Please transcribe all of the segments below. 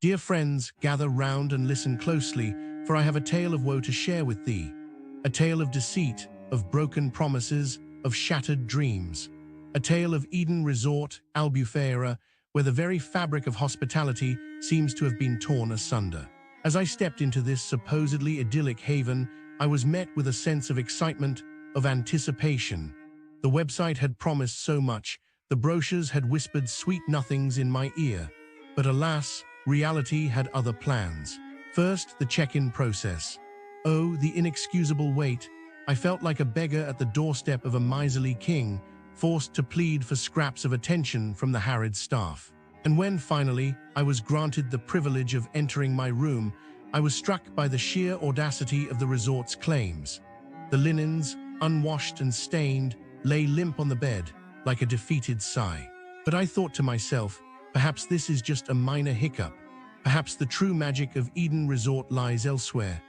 Dear friends, gather round and listen closely, for I have a tale of woe to share with thee. A tale of deceit, of broken promises, of shattered dreams. A tale of Eden Resort, Albufeira, where the very fabric of hospitality seems to have been torn asunder. As I stepped into this supposedly idyllic haven, I was met with a sense of excitement, of anticipation. The website had promised so much, the brochures had whispered sweet nothings in my ear. But alas, reality had other plans. First, the check-in process. Oh, the inexcusable wait. I felt like a beggar at the doorstep of a miserly king, forced to plead for scraps of attention from the harried staff. And when, finally, I was granted the privilege of entering my room, I was struck by the sheer audacity of the resort's claims. The linens, unwashed and stained, lay limp on the bed, like a defeated sigh. But I thought to myself, perhaps this is just a minor hiccup. Perhaps the true magic of Eden Resort lies elsewhere.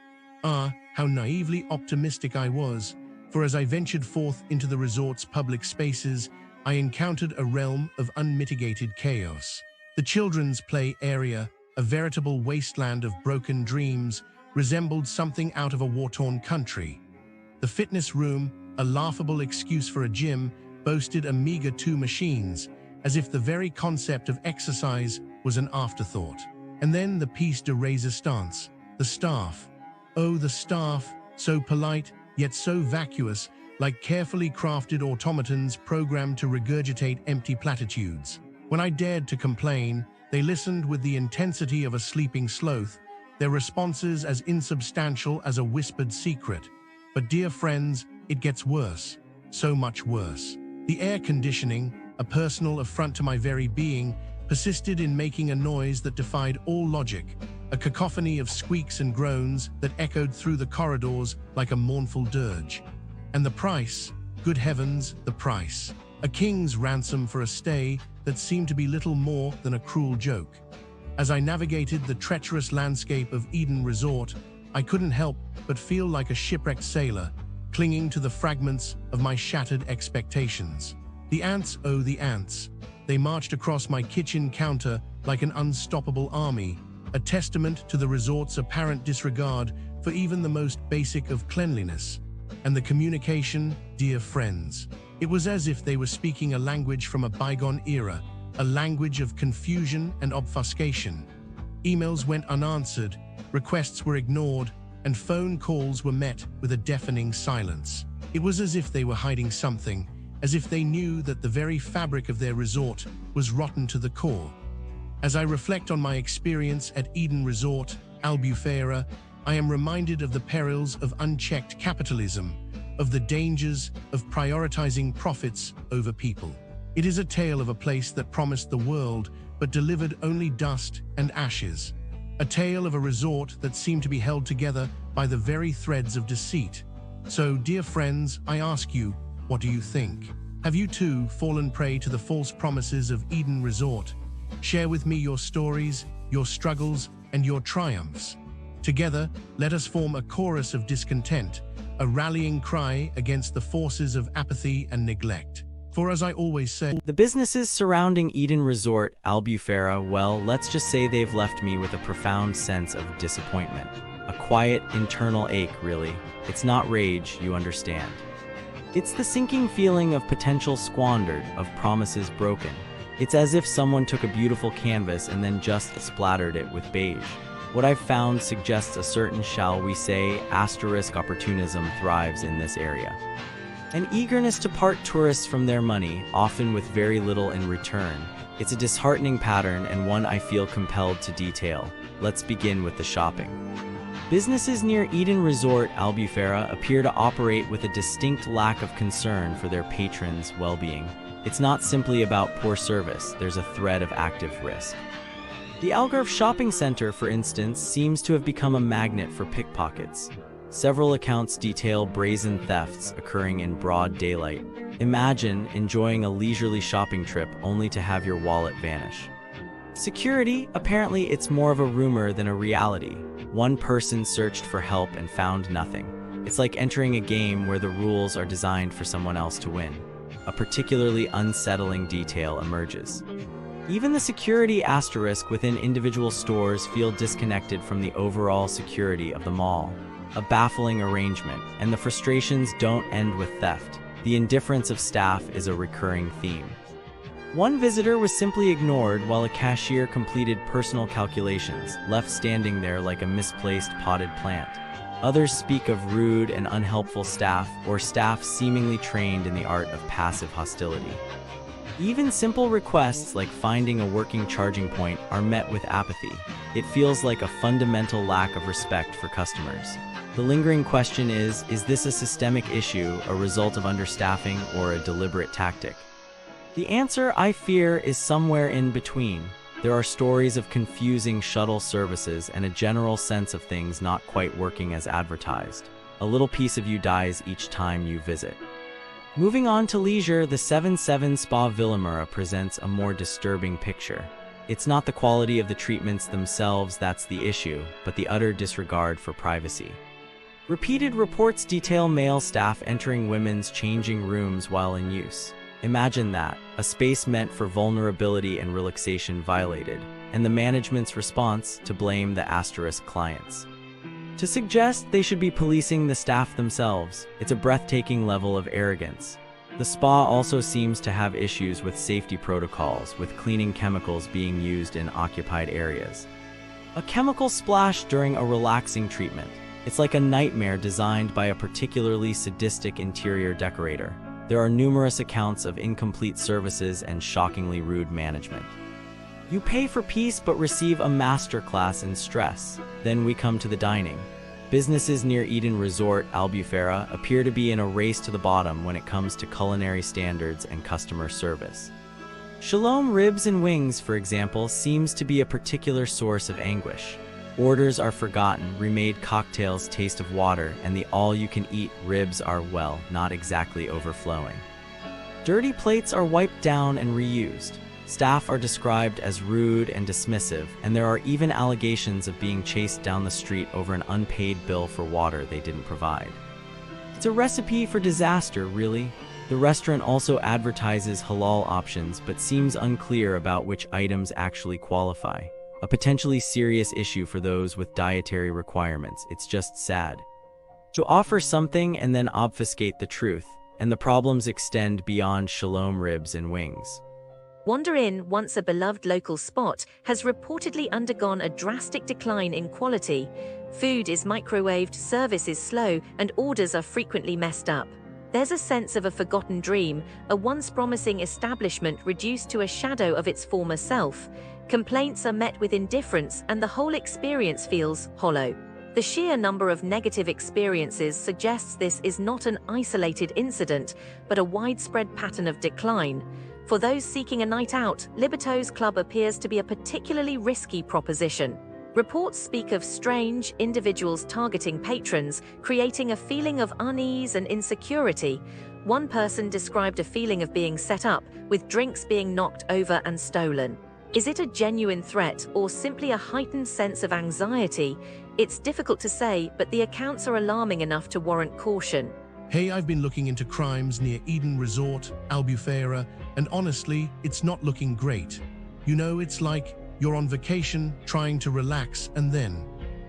Ah, how naively optimistic I was, for as I ventured forth into the resort's public spaces, I encountered a realm of unmitigated chaos. The children's play area, a veritable wasteland of broken dreams, resembled something out of a war-torn country. The fitness room, a laughable excuse for a gym, boasted a meager 2 machines, as if the very concept of exercise was an afterthought. And then the piece de resistance, the staff. Oh, the staff, so polite, yet so vacuous, like carefully crafted automatons programmed to regurgitate empty platitudes. When I dared to complain, they listened with the intensity of a sleeping sloth, their responses as insubstantial as a whispered secret. But dear friends, it gets worse, so much worse. The air conditioning, a personal affront to my very being, persisted in making a noise that defied all logic, a cacophony of squeaks and groans that echoed through the corridors like a mournful dirge. And the price, good heavens, the price. A king's ransom for a stay that seemed to be little more than a cruel joke. As I navigated the treacherous landscape of Eden Resort, I couldn't help but feel like a shipwrecked sailor, clinging to the fragments of my shattered expectations. The ants, oh the ants. They marched across my kitchen counter like an unstoppable army, a testament to the resort's apparent disregard for even the most basic of cleanliness. And the communication, dear friends. It was as if they were speaking a language from a bygone era, a language of confusion and obfuscation. Emails went unanswered, requests were ignored, and phone calls were met with a deafening silence. It was as if they were hiding something, as if they knew that the very fabric of their resort was rotten to the core. As I reflect on my experience at Eden Resort, Albufeira, I am reminded of the perils of unchecked capitalism, of the dangers of prioritizing profits over people. It is a tale of a place that promised the world but delivered only dust and ashes. A tale of a resort that seemed to be held together by the very threads of deceit. So, dear friends, I ask you, what do you think? Have you too fallen prey to the false promises of Eden Resort? Share with me your stories, your struggles, and your triumphs. Together, let us form a chorus of discontent, a rallying cry against the forces of apathy and neglect. For as I always say, the businesses surrounding Eden Resort, Albufeira, well, let's just say they've left me with a profound sense of disappointment. A quiet, internal ache, really. It's not rage, you understand. It's the sinking feeling of potential squandered, of promises broken. It's as if someone took a beautiful canvas and then just splattered it with beige. What I've found suggests a certain, shall we say, asterisk opportunism thrives in this area. An eagerness to part tourists from their money, often with very little in return. It's a disheartening pattern and one I feel compelled to detail. Let's begin with the shopping. Businesses near Eden Resort, Albufeira appear to operate with a distinct lack of concern for their patrons' well-being. It's not simply about poor service, there's a thread of active risk. The Algarve shopping center, for instance, seems to have become a magnet for pickpockets. Several accounts detail brazen thefts occurring in broad daylight. Imagine enjoying a leisurely shopping trip only to have your wallet vanish. Security, apparently it's more of a rumor than a reality. One person searched for help and found nothing. It's like entering a game where the rules are designed for someone else to win. a particularly unsettling detail emerges. Even the security asterisk within individual stores feel disconnected from the overall security of the mall. A baffling arrangement, and the frustrations don't end with theft. The indifference of staff is a recurring theme. One visitor was simply ignored while a cashier completed personal calculations, left standing there like a misplaced potted plant. Others speak of rude and unhelpful staff, or staff seemingly trained in the art of passive hostility. Even simple requests like finding a working charging point are met with apathy. It feels like a fundamental lack of respect for customers. The lingering question is this a systemic issue, a result of understaffing, or a deliberate tactic? The answer, I fear, is somewhere in between. There are stories of confusing shuttle services and a general sense of things not quite working as advertised. A little piece of you dies each time you visit. Moving on to leisure, the 7-7 Spa Villamura presents a more disturbing picture. It's not the quality of the treatments themselves that's the issue, but the utter disregard for privacy. Repeated reports detail male staff entering women's changing rooms while in use. Imagine that, a space meant for vulnerability and relaxation violated, and the management's response to blame the asterisk clients. To suggest they should be policing the staff themselves, it's a breathtaking level of arrogance. The spa also seems to have issues with safety protocols, with cleaning chemicals being used in occupied areas. A chemical splash during a relaxing treatment. It's like a nightmare designed by a particularly sadistic interior decorator. There are numerous accounts of incomplete services and shockingly rude management. You pay for peace but receive a masterclass in stress. Then we come to the dining. Businesses near Eden Resort, Albufeira, appear to be in a race to the bottom when it comes to culinary standards and customer service. Shalom ribs and wings, for example, seems to be a particular source of anguish. Orders are forgotten, remade cocktails taste of water, and the all-you-can-eat ribs are, well, not exactly overflowing. Dirty plates are wiped down and reused. Staff are described as rude and dismissive, and there are even allegations of being chased down the street over an unpaid bill for water they didn't provide. It's a recipe for disaster, really. The restaurant also advertises halal options, but seems unclear about which items actually qualify. A potentially serious issue for those with dietary requirements. It's just sad. To offer something and then obfuscate the truth, and the problems extend beyond shalom ribs and wings. Wander Inn, once a beloved local spot, has reportedly undergone a drastic decline in quality. Food is microwaved, service is slow, and orders are frequently messed up. There's a sense of a forgotten dream, a once promising establishment reduced to a shadow of its former self. Complaints are met with indifference, and the whole experience feels hollow. The sheer number of negative experiences suggests this is not an isolated incident, but a widespread pattern of decline. For those seeking a night out, Liberto's Club appears to be a particularly risky proposition. Reports speak of strange individuals targeting patrons, creating a feeling of unease and insecurity. One person described a feeling of being set up, with drinks being knocked over and stolen. Is it a genuine threat or simply a heightened sense of anxiety? It's difficult to say, but the accounts are alarming enough to warrant caution. Hey, I've been looking into crimes near Eden Resort, Albufeira, and honestly, it's not looking great. You know, it's like you're on vacation, trying to relax, and then,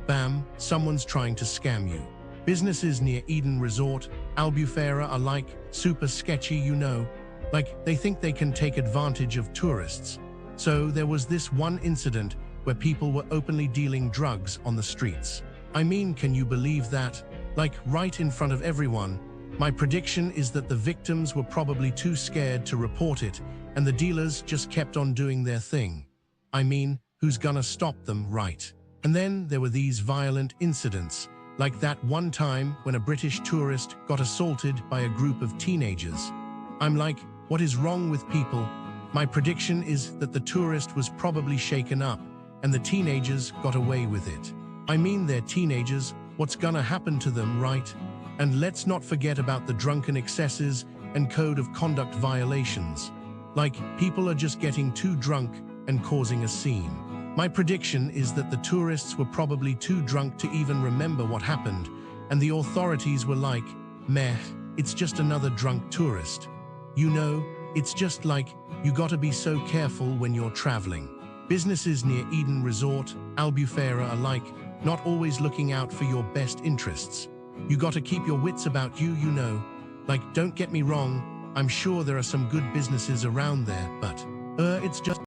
bam, someone's trying to scam you. Businesses near Eden Resort, Albufeira are like super sketchy, you know. Like, they think they can take advantage of tourists. So there was this one incident where people were openly dealing drugs on the streets. I mean, can you believe that? Like, right in front of everyone. My prediction is that the victims were probably too scared to report it, and the dealers just kept on doing their thing. I mean, who's gonna stop them, right? And then there were these violent incidents, like that one time when a British tourist got assaulted by a group of teenagers. I'm like, what is wrong with people? My prediction is that the tourist was probably shaken up, and the teenagers got away with it. I mean, they're teenagers, what's gonna happen to them, right? And let's not forget about the drunken excesses and code of conduct violations. Like, people are just getting too drunk and causing a scene. My prediction is that the tourists were probably too drunk to even remember what happened, and the authorities were like, meh, it's just another drunk tourist. You know, it's just like, you gotta be so careful when you're traveling. Businesses near Eden Resort, Albufeira are like, not always looking out for your best interests. You gotta keep your wits about you, you know. Like, don't get me wrong, I'm sure there are some good businesses around there, but, it's just